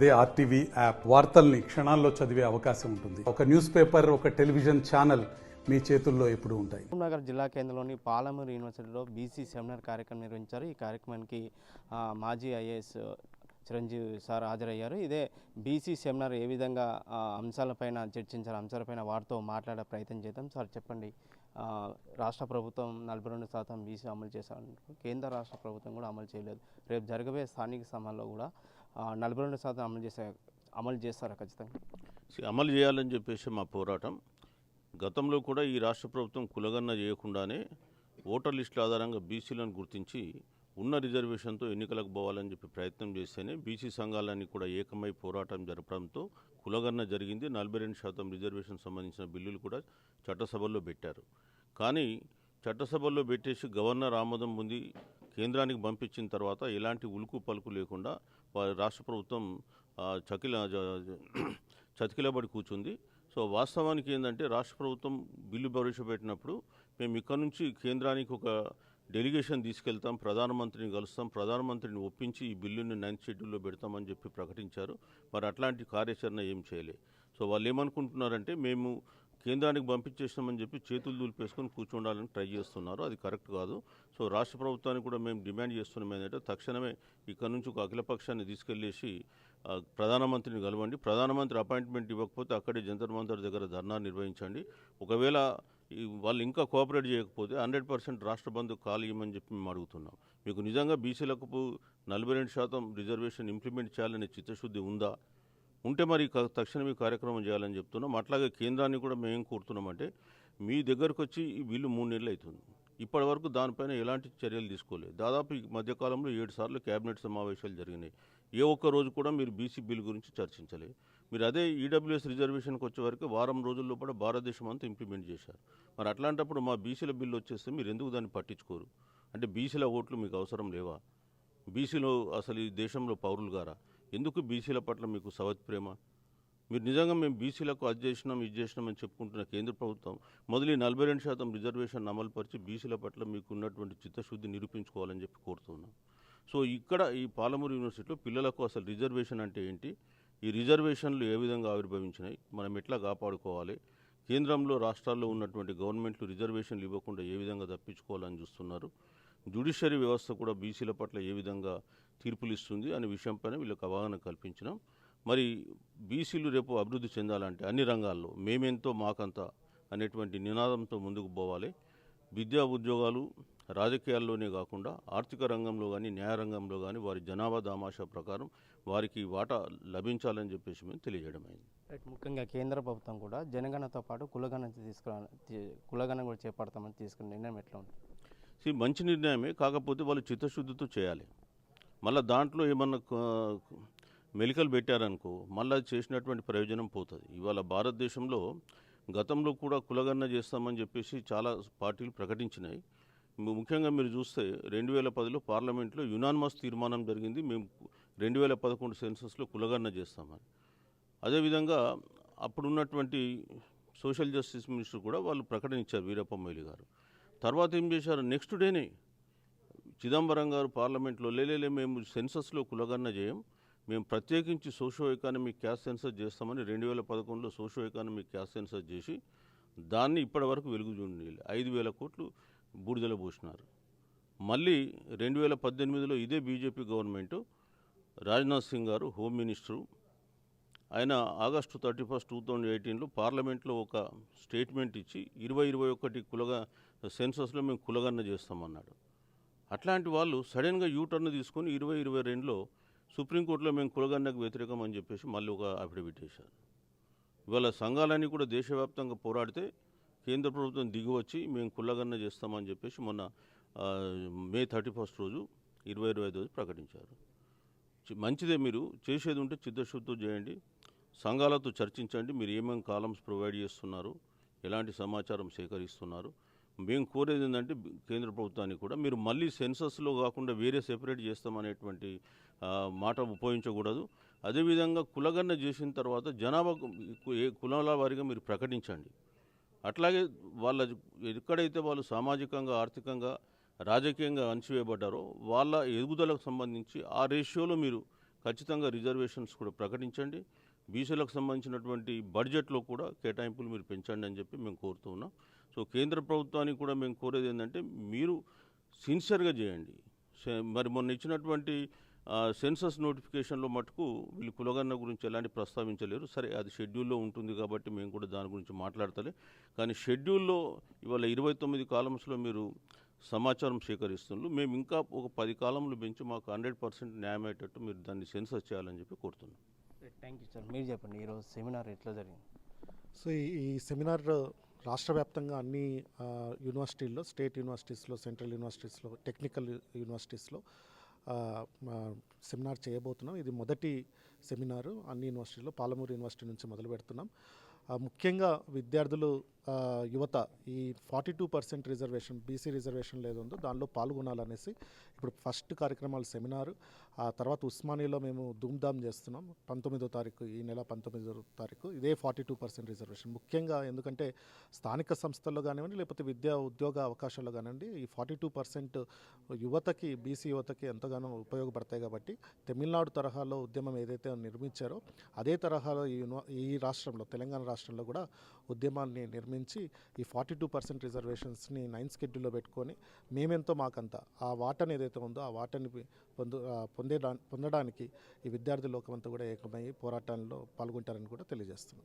అదే RTV app వార్తల్ని క్షణాల్లో చదివే అవకాశం ఉంటుంది. ఒక న్యూస్ పేపర్, ఒక టెలివిజన్ ఛానల్ మీ చేతుల్లో ఎప్పుడూ ఉంటాయి. నగర్ జిల్లా కేంద్రంలోని పాలమూరు యూనివర్సిటీలో బీసీ సెమినార్ కార్యక్రమం నిర్వహించారు. ఈ కార్యక్రమానికి మాజీ ఐఏఎస్ చిరంజీవి సార్ హాజరయ్యారు. ఇదే బీసీ సెమినార్ ఏ విధంగా అంశాలపైన చర్చించారు, అంశాలపైన వారితో మాట్లాడే ప్రయత్నం చేద్దాం. సార్ చెప్పండి, రాష్ట్ర ప్రభుత్వం 42% బీసీ అమలు చేశారు, కేంద్ర రాష్ట్ర ప్రభుత్వం కూడా అమలు చేయలేదు. రేపు జరగబోయే స్థానిక సభలో కూడా 42% అమలు చేస్తారా? ఖచ్చితంగా అమలు చేయాలని చెప్పేసి మా పోరాటం. గతంలో కూడా ఈ రాష్ట్ర ప్రభుత్వం కులగన్న చేయకుండానే ఓటర్ లిస్టుల ఆధారంగా బీసీలను గుర్తించి ఉన్న రిజర్వేషన్తో ఎన్నికలకు పోవాలని చెప్పి ప్రయత్నం చేస్తేనే బీసీ సంఘాలన్నీ కూడా ఏకమై పోరాటం జరపడంతో కులగన్న జరిగింది. 42% రిజర్వేషన్ సంబంధించిన బిల్లులు కూడా చట్టసభల్లో పెట్టారు. కానీ చట్టసభల్లో పెట్టేసి గవర్నర్ ఆమోదం పొంది కేంద్రానికి పంపించిన తర్వాత ఎలాంటి ఉలుకు పలుకు లేకుండా రాష్ట్ర ప్రభుత్వం చతికిలబడి కూర్చుంది. సో వాస్తవానికి ఏంటంటే రాష్ట్ర ప్రభుత్వం బిల్లు ప్రవేశపెట్టినప్పుడు మేము ఇక్కడ నుంచి కేంద్రానికి ఒక డెలిగేషన్ తీసుకెళ్తాం, ప్రధానమంత్రిని కలుస్తాం, ప్రధానమంత్రిని ఒప్పించి ఈ బిల్లుని 9th షెడ్యూల్లో పెడతామని చెప్పి ప్రకటించారు. మరి అట్లాంటి కార్యాచరణ ఏం చేయలే. సో వాళ్ళు ఏమనుకుంటున్నారంటే మేము కేంద్రానికి పంపించేసినామని చెప్పి చేతులు దులిపేసుకొని కూర్చోండాలని ట్రై చేస్తున్నారు. అది కరెక్ట్ కాదు. సో రాష్ట్ర ప్రభుత్వానికి కూడా మేము డిమాండ్ చేస్తున్నాం ఏంటంటే తక్షణమే ఇక్కడ నుంచి ఒక అఖిలపక్షాన్ని తీసుకెళ్లేసి ప్రధానమంత్రిని కలవండి, ప్రధానమంత్రి అపాయింట్మెంట్ ఇవ్వకపోతే అక్కడే జంతర్ మంతర్ దగ్గర ధర్నా నిర్వహించండి. ఒకవేళ వాళ్ళు ఇంకా కోఆపరేట్ చేయకపోతే 100% రాష్ట్ర బంధు కాల్ ఇవ్వమని చెప్పి మేము అడుగుతున్నాం. మీకు నిజంగా బీసీలకు 42% రిజర్వేషన్ ఇంప్లిమెంట్ చేయాలనే చిత్తశుద్ధి ఉందా? ఉంటే మరి తక్షణమే కార్యక్రమం చేయాలని చెప్తున్నాం. అట్లాగే కేంద్రాన్ని కూడా మేము కోరుతున్నామంటే మీ దగ్గరకు వచ్చి ఈ బిల్లు 3 నెలలు అవుతుంది, ఇప్పటి వరకు దానిపైన ఎలాంటి చర్యలు తీసుకోలేదు. దాదాపు ఈ మధ్యకాలంలో 7 సార్లు క్యాబినెట్ సమావేశాలు జరిగినాయి. ఏ ఒక్క రోజు కూడా మీరు బీసీ బిల్ గురించి చర్చించలేదు. మీరు అదే ఈడబ్ల్యూఎస్ రిజర్వేషన్కి వచ్చే వరకు వారం రోజుల్లో కూడా భారతదేశం అంతా ఇంప్లిమెంట్ చేశారు. మరి అట్లాంటప్పుడు మా బీసీల బిల్లు వచ్చేస్తే మీరు ఎందుకు దాన్ని పట్టించుకోరు? అంటే బీసీల ఓట్లు మీకు అవసరం లేవా? బీసీలో అసలు ఈ దేశంలో పౌరులు గారా? ఎందుకు బీసీల పట్ల మీకు సవత్ ప్రేమ? మీరు నిజంగా మేము బీసీలకు అది చేసినాం ఇది చేసినామని చెప్పుకుంటున్న కేంద్ర ప్రభుత్వం మొదలు 42% రిజర్వేషన్ అమలుపరిచి బీసీల పట్ల మీకు ఉన్నటువంటి చిత్తశుద్ధి నిరూపించుకోవాలని చెప్పి కోరుతున్నాం. సో ఇక్కడ ఈ పాలమూరు యూనివర్సిటీలో పిల్లలకు అసలు రిజర్వేషన్ అంటే ఏంటి, ఈ రిజర్వేషన్లు ఏ విధంగా ఆవిర్భవించినాయి, మనం ఎట్లా కాపాడుకోవాలి, కేంద్రంలో రాష్ట్రాల్లో ఉన్నటువంటి గవర్నమెంట్లు రిజర్వేషన్లు ఇవ్వకుండా ఏ విధంగా తప్పించుకోవాలని చూస్తున్నారు, జ్యుడిషియరీ వ్యవస్థ కూడా బీసీల పట్ల ఏ విధంగా తీర్పులు ఇస్తుంది అనే విషయంపైన వీళ్ళకి అవగాహన కల్పించినాం. మరి బీసీలు రేపు అభివృద్ధి చెందాలంటే అన్ని రంగాల్లో మేమెంతో మాకంతా అనేటువంటి నినాదంతో ముందుకు పోవాలి. విద్యా ఉద్యోగాలు రాజకీయాల్లోనే కాకుండా ఆర్థిక రంగంలో కానీ న్యాయ రంగంలో కానీ వారి జనాభా దామాషా ప్రకారం వారికి వాటా లభించాలని చెప్పేసి మేము తెలియజేయడమైంది. ముఖ్యంగా కేంద్ర ప్రభుత్వం కూడా జనగణనతో పాటు కులగణన కూడా చేపడతామని తీసుకున్న నిర్ణయం ఎట్లా ఉంటుంది? మంచి నిర్ణయమే, కాకపోతే వాళ్ళు చిత్తశుద్ధితో చేయాలి. మళ్ళీ దాంట్లో ఏమన్నా మెలికలు పెట్టారనుకో మళ్ళీ చేసినటువంటి ప్రయోజనం పోతుంది. ఇవాళ భారతదేశంలో గతంలో కూడా కులగణన చేస్తామని చెప్పేసి చాలా పార్టీలు ప్రకటించినాయి. ముఖ్యంగా మీరు చూస్తే 2010లో పార్లమెంట్లో యునానిమస్ తీర్మానం జరిగింది, మేము 2011 సెన్సస్లో కులగణన చేస్తామని. అదేవిధంగా అప్పుడున్నటువంటి సోషల్ జస్టిస్ మినిస్టర్ కూడా వాళ్ళు ప్రకటన ఇచ్చారు, వీరప్ప మొయిలీ గారు. తర్వాత ఏం చేశారు, నెక్స్ట్ డేనే చిదంబరం గారు పార్లమెంట్లో మేము సెన్సస్లో కులగణన చేయం, మేము ప్రత్యేకించి సోషో ఎకానమిక్ క్యాస్ట్ సెన్సస్ చేస్తామని 2011లో సోషో ఎకానమిక్ క్యాస్ట్ సెన్సస్ చేసి దాన్ని ఇప్పటి వరకు వెలుగు చూడలేదు. 5,000 కోట్లు బూడిదలో పోసినారు. మళ్ళీ 2018లో ఇదే బీజేపీ గవర్నమెంటు రాజ్నాథ్ సింగ్ గారు హోమ్ మినిస్టరు, ఆయన ఆగస్టు 31, 2018లో పార్లమెంట్లో ఒక స్టేట్మెంట్ ఇచ్చి 2021 సెన్సస్లో మేము కులగణన చేస్తామన్నాడు. అట్లాంటి వాళ్ళు సడన్గా యూటర్న్ తీసుకొని 2022లో సుప్రీంకోర్టులో మేము కులగణనకు వ్యతిరేకం అని చెప్పేసి మళ్ళీ ఒక అఫిడవిట్ చేశారు. ఇవాళ సంఘాలన్నీ కూడా దేశవ్యాప్తంగా పోరాడితే కేంద్ర ప్రభుత్వం దిగివచ్చి మేము కులగణన చేస్తామని చెప్పేసి మొన్న May 31 రోజు 2025 రోజు ప్రకటించారు. మంచిదే, మీరు చేసేది ఉంటే చిత్తశుద్ధితో చేయండి, సంఘాలతో చర్చించండి, మీరు ఏమేమి కాలమ్స్ ప్రొవైడ్ చేస్తున్నారు, ఎలాంటి సమాచారం సేకరిస్తున్నారు. మేము కోరేది ఏంటంటే కేంద్ర ప్రభుత్వానికి కూడా మీరు మళ్ళీ సెన్సస్లో కాకుండా వేరే సెపరేట్ చేస్తామనేటువంటి మాట ఉపయోగించకూడదు. అదేవిధంగా కులగణన చేసిన తర్వాత జనాభా కులాల వారీగా మీరు ప్రకటించండి. అట్లాగే వాళ్ళ ఎక్కడైతే వాళ్ళు సామాజికంగా ఆర్థికంగా రాజకీయంగా అణచివేయబడ్డారో వాళ్ళ ఎదుగుదలకు సంబంధించి ఆ రేషియోలో మీరు ఖచ్చితంగా రిజర్వేషన్స్ కూడా ప్రకటించండి. బీసీలకు సంబంధించినటువంటి బడ్జెట్లో కూడా కేటాయింపులు మీరు పెంచండి అని చెప్పి మేము కోరుతూ ఉన్నాం. సో కేంద్ర ప్రభుత్వానికి కూడా మేము కోరేది ఏంటంటే మీరు సిన్సియర్గా చేయండి. మరి మొన్న ఇచ్చినటువంటి సెన్సస్ నోటిఫికేషన్లో మటుకు వీళ్ళు కులగణన గురించి ఎలాంటి ప్రస్తావించలేరు. సరే, అది షెడ్యూల్లో ఉంటుంది కాబట్టి మేము కూడా దాని గురించి మాట్లాడతలే. కానీ షెడ్యూల్లో ఇవాళ 29 కాలమ్స్లో మీరు సమాచారం సేకరిస్తున్నారు. మేము ఇంకా ఒక 10 కాలంలు పెంచి మాకు 100% న్యాయం అయ్యేటట్టు మీరు దాన్ని సెన్సస్ చేయాలని చెప్పి కోరుతున్నాం. Thank you sir. మీరు చెప్పండి, ఈరోజు సెమినార్ ఎట్లా జరిగింది? సో ఈ సెమినార్ రాష్ట్ర వ్యాప్తంగా అన్ని యూనివర్సిటీల్లో, స్టేట్ యూనివర్సిటీస్లో, సెంట్రల్ యూనివర్సిటీస్లో, టెక్నికల్ యూనివర్సిటీస్లో సెమినార్ చేయబోతున్నాం. ఇది మొదటి సెమినారు అన్ని యూనివర్సిటీలో. పాలమూరు యూనివర్సిటీ నుంచి మొదలు పెడుతున్నాం. ముఖ్యంగా విద్యార్థులు, యువత ఈ 42% రిజర్వేషన్, బీసీ రిజర్వేషన్ లేదుందో దానిలో పాల్గొనాలనేసి ఇప్పుడు ఫస్ట్ కార్యక్రమాలు సెమినారు. ఆ తర్వాత ఉస్మానియాలో మేము ధూమ్ధామ్ చేస్తున్నాం. 19వ తారీఖు, ఈ నెల 19వ తారీఖు ఇదే 42% రిజర్వేషన్. ముఖ్యంగా ఎందుకంటే స్థానిక సంస్థల్లో కానివ్వండి, లేకపోతే విద్యా ఉద్యోగ అవకాశాల్లో కానివ్వండి, ఈ 42% యువతకి, బీసీ యువతకి ఎంతగానో ఉపయోగపడతాయి. కాబట్టి తమిళనాడు తరహాలో ఉద్యమం ఏదైతే నిర్మించారో అదే తరహాలో ఈ రాష్ట్రంలో, తెలంగాణ రాష్ట్రంలో కూడా ఉద్యమాన్ని నిర్మించి ఈ 42% రిజర్వేషన్స్ని 9th షెడ్యూల్లో పెట్టుకొని మేమెంతో మాకంత ఆ వాటని ఏదైతే ఉందో ఆ వాటని పొందడానికి ఈ విద్యార్థి లోకమంతా కూడా ఏకమయ్యి పోరాటంలో పాల్గొంటారని కూడా తెలియజేస్తున్నాం.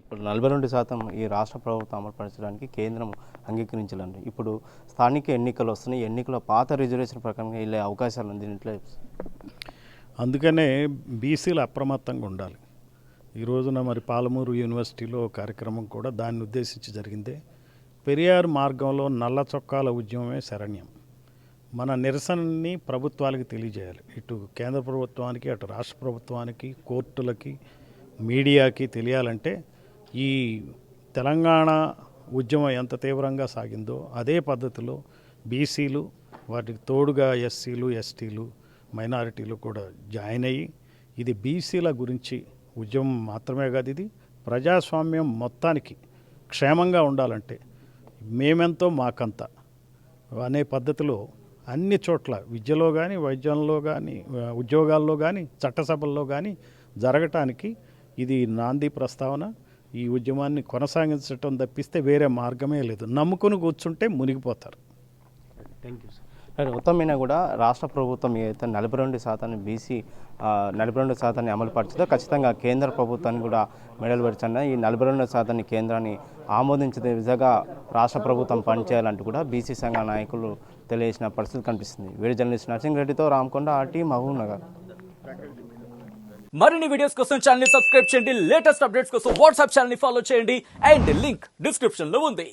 ఇప్పుడు 42% ఈ రాష్ట్ర ప్రభుత్వం అమలుపరచడానికి కేంద్రం అంగీకరించాలండి. ఇప్పుడు స్థానిక ఎన్నికలు వస్తున్నాయి. ఎన్నికల పాత రిజర్వేషన్ ప్రకారంగా వెళ్ళే అవకాశాలు ఉంది దీంట్లో. అందుకనే బీసీలు అప్రమత్తంగా ఉండాలి. ఈ రోజున మరి పాలమూరు యూనివర్సిటీలో కార్యక్రమం కూడా దాన్ని ఉద్దేశించి జరిగిందే. పెరియార్ మార్గంలో నల్ల చొక్కాల ఉద్యమమే శరణ్యం. మన నిరసనని ప్రభుత్వాలకి తెలియజేయాలి. ఇటు కేంద్ర ప్రభుత్వానికి, అటు రాష్ట్ర ప్రభుత్వానికి, కోర్టులకి, మీడియాకి తెలియాలంటే ఈ తెలంగాణ ఉద్యమం ఎంత తీవ్రంగా సాగిందో అదే పద్ధతిలో బీసీలు, వాటికి తోడుగా ఎస్సీలు, ఎస్టీలు, మైనారిటీలు కూడా జాయిన్ అయ్యి ఇది బీసీల గురించి ఉద్యమం మాత్రమే కాదు, ఇది ప్రజాస్వామ్యం మొత్తానికి క్షేమంగా ఉండాలంటే మేమెంతో మాకంత అనే పద్ధతిలో అన్ని చోట్ల విద్యలో కానీ, వైద్యంలో కానీ, ఉద్యోగాల్లో కానీ, చట్టసభల్లో కానీ జరగటానికి ఇది నాంది ప్రస్తావన. ఈ ఉద్యమాన్ని కొనసాగించడం తప్పిస్తే వేరే మార్గమే లేదు. నమ్ముకుని కూర్చుంటే మునిగిపోతారు. Thank you sir. మొత్తం మీద కూడా రాష్ట్ర ప్రభుత్వం ఏదైతే 42% బీసీ 42% అమలు పరచుదో ఖచ్చితంగా కేంద్ర ప్రభుత్వాన్ని కూడా మెడలు పెడుతున్నా. ఈ 42% కేంద్రాన్ని ఆమోదించే విధంగా రాష్ట్ర ప్రభుత్వం పనిచేయాలంటూ కూడా బీసీ సంఘ నాయకులు తెలియజేసిన పరిస్థితి కనిపిస్తుంది. వీడియో జర్నలిస్ట్ నర్సింగ్ రెడ్డితో రామకొండ, ఆర్టీ, మహబూబ్ నగర్. మరిన్ని వీడియోస్ కోసం ఛానల్ ని సబ్స్క్రైబ్ చేయండి. లేటెస్ట్ అప్డేట్స్ కోసం వాట్సాప్ ఛానల్ ని ఫాలో చేయండి. అండ్ లింక్ డిస్క్రిప్షన్ లో ఉంది.